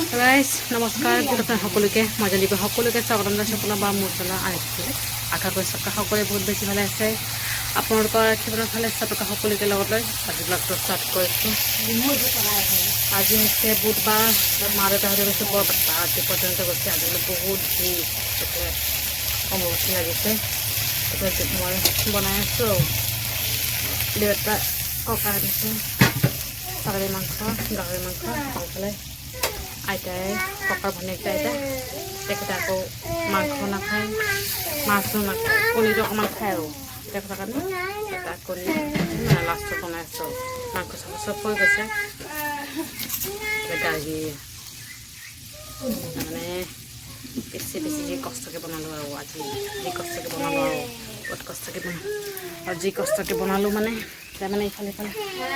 Guys নমস্কাৰ সকলোকে মই জানিব সকলোকে স্বাগতম জনাইছোঁ আপোনাৰ বা মোৰ চেনেল আহিছিলে আশা কৰিছোঁ সকলোৱে বহুত বেছি ভালে আছে আপোনালোকৰ কিমান ভালে আছে আপোনালোক সকলোকে লগত লৈ আজি ব্লগটো ষ্টাৰ্ট কৰিছোঁ আজি হৈছে বুধবাৰ মা দেউতাহঁতে গৈছে বৰপেটা আজি পৰ্যন্ত গৈছে আজিকালি বহুত ভিৰ অম্বুবাচী লাগিছে মই বনাই আছোঁ দেউতা ককা আনিছে ছাগলী মাংস গাহৰি মাংস খালে আইতাই ককাৰ ভনীয়েকটা আইতা তেখেতে আকৌ মাংস নাখায় মাছো নাখায় কণীটো অকণমান খায় আৰু তেখেতৰ কাৰণে এটা কণী লাষ্টত বনাই আছোঁ মাংস চাংস চব হৈ গৈছে গাড়ী মানে বেছি বেছি কষ্টকৈ বনালোঁ আৰু আজি যি কষ্টকৈ বনালোঁ আৰু বহুত কষ্টকৈ বনালোঁ আৰু যি কষ্টকৈ বনালোঁ মানে তাৰমানে ইফালে ইফালে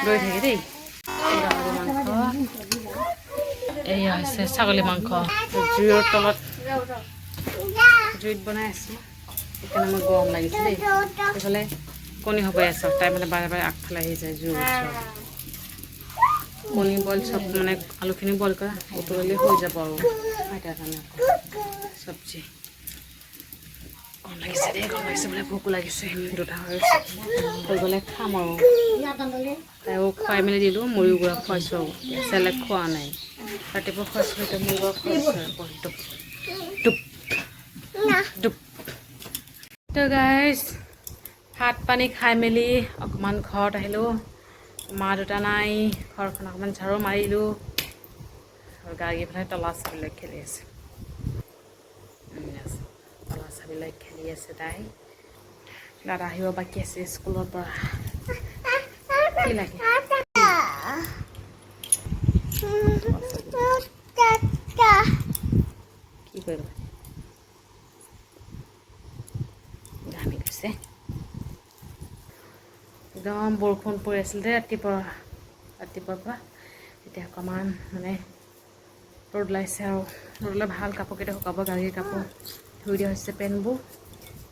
দৌৰি থাকে দেই গাহৰি মাংস এয়া হৈছে ছাগলী মাংস জুইৰ তলত জুইত বনাই আছোঁ সেইকাৰণে মোৰ গৰম লাগিছে দেই সেইফালে কণী হ'বই আছে তাই মানে বাৰে বাৰে আগফালে আহি যায় জুইৰ ওচৰত কণী বইল চব মানে আলুখিনি বইল কৰা উতলিলে হৈ যাব আৰু আইতাৰ কাৰণে চব্জি গৰম লাগিছে দেই গৰম লাগিছে বোলে ভোকো লাগিছে দুটা হৈ গ'লে খাম আৰু তাইও খুৱাই মেলি দিলোঁ মুড়ি গুড়া খুৱাইছোঁ আৰু চেলেক খোৱা নাই ৰাতিপুৱা খুৱাইছোঁ এতিয়া মুড়ি গুড়া খুৱাইছোঁ ডুব ডুব ডুব তো গাইজ ভাত পানী খাই মেলি অকণমান ঘৰত আহিলোঁ মা দেউতা নাই ঘৰখন অকণমান ঝাৰু মাৰিলোঁ আৰু গাড়ী ফালে তলা চাবিলৈ খেলি আছে তলা চাবিলৈ খেলি আছে তাই দাদা আহিব বাকী আছে স্কুলৰ পৰা কি লাগে কি কৰিব ঘামি গৈছে একদম বৰষুণ পৰি আছিল দেই ৰাতিপুৱাৰ পৰা এতিয়া অকণমান মানে ৰ'দ ওলাইছে আৰু ৰ'দ ওলাই ভাল কাপোৰকেইটা শুকাব গাড়ীৰ কাপোৰ ধুই দিয়া হৈছে পেণ্টবোৰ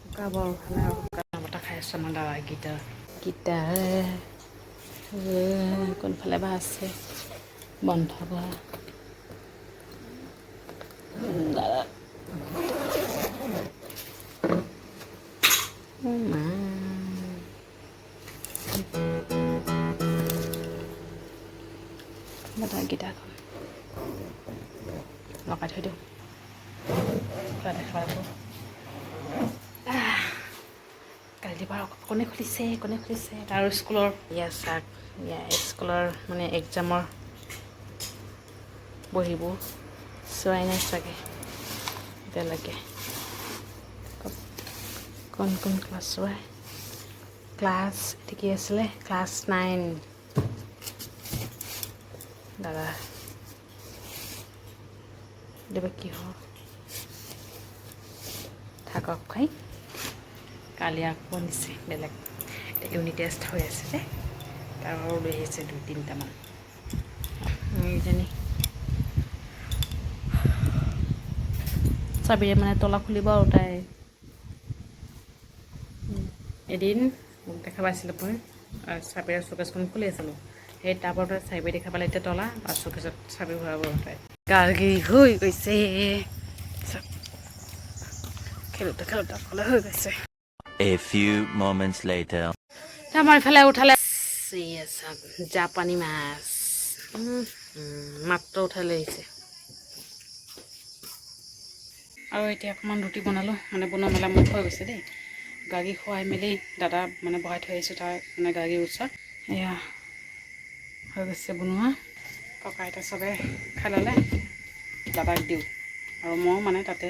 শুকাব আৰু ভালে আৰু বতাহ খাই আছোঁ আমাৰ দাদাকেইটা কোনফালে বা আছে বন্ধ বা দাদা বতাহকেইটা লগাই থৈ দিওঁ দেখাব কালি পৰা কোনে খুলিছে আৰু স্কুলৰ স্কুলৰ মানে এক্সামৰ বহিবোৰ চোৱাই নাই চাগে এতিয়ালৈকে কোন ক্লাছ চোৱাই ক্লাছ ঠিকে আছিলে ক্লাছ 9 দাদা দেবে কি হয় থাকক খাই কালি আকৌ নিছে বেলেগ ইউনিট টেষ্ট হৈ আছে যে তাৰ লৈ আহিছে 2-3টামান এইজনী চাবিৰে মানে তলা খুলিব আৰু তাই এদিন মোক দেখা পাইছিলোঁ মই চাবিৰে চকেছখন খুলি আছিলোঁ সেই টাবৰতে চাবি দেখা পালে এতিয়া তলা বা চকেছত চাবি ভৰাব তাই গাৰ্গী হৈ গৈছে খেলোতে অকলে হৈ গৈছে A few moments later. আমাৰ ইফালে উঠালে জাপানী মাছ মাত্ৰ উঠাই লৈ আহিছে আৰু এতিয়া অকণমান ৰুটি বনালোঁ মানে বনোৱা মেলা মোক হৈ গৈছে দেই গাড়ী খুৱাই মেলি দাদা মানে বহাই থৈ আহিছোঁ তাৰ মানে গাড়ীৰ ওচৰত এয়া হৈ গৈছে বনোৱা ককা আইতা চবে খাই ল'লে দাদাক দিওঁ আৰু ময়ো মানে তাতে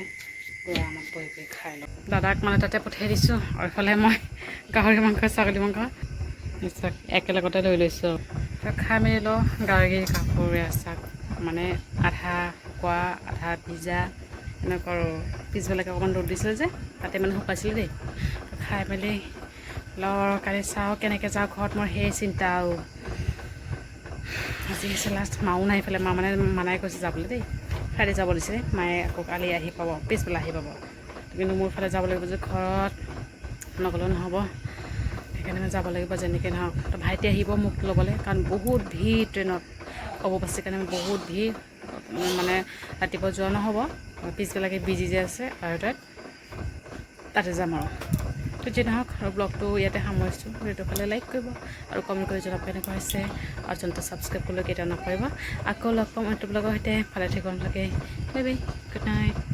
গৈ আমাক বহি খাই লওঁ দাদাক মানে তাতে পঠিয়াই দিছোঁ আৰু এইফালে মই গাহৰি মাংস ছাগলী মাংস একেলগতে লৈ লৈছোঁ খাই মেলি লওঁ গাড়ীৰ কাপোৰে চাক মানে আধা শুকোৱা আধা ভিজা এনেকুৱা আৰু পিছবেলাকে অকণমান ৰ'দ দিছিল যে তাতে মানে শুকাইছিলোঁ দেই খাই মেলি লওঁ কালি চাওঁ কেনেকৈ যাওঁ ঘৰত মোৰ সেই চিন্তা আৰু আজি হৈছে লাষ্ট মাও নাই এইফালে মা মানে মানাই কৈছে যাবলৈ দেই ফ্ৰাইডে যাব দিছে মায়ে আকৌ কালি আহি পাব পিছবেলা আহি পাব কিন্তু মোৰ ফালে যাব লাগিব যে ঘৰত নগ'লেও নহ'ব সেইকাৰণে যাব লাগিব যেনেকৈ নহওক ভাইটি আহিব মোক ল'বলৈ কাৰণ বহুত ভিৰ ট্ৰেইনত অম্বুবাচীৰ কাৰণে বহুত ভিৰ মানে ৰাতিপুৱা যোৱা নহ'ব পিছবেলাকে বিজি যে আছে আৰু তাতে যাম আৰু যি নহওক আৰু ব্লগটো ইয়াতে সামৰিছোঁ ভিডিঅ'টো পালে লাইক কৰিব আৰু কমেণ্ট কৰি জনাব কেনেকুৱা হৈছে আৰু চেনেলটো ছাবস্ক্ৰাইব কৰিবলৈ কেতিয়াও নকৰিব আকৌ লগ পাম এইটো ব্লগৰ সৈতে ভালে থাকিব লাগে বাই বাই গুড নাইট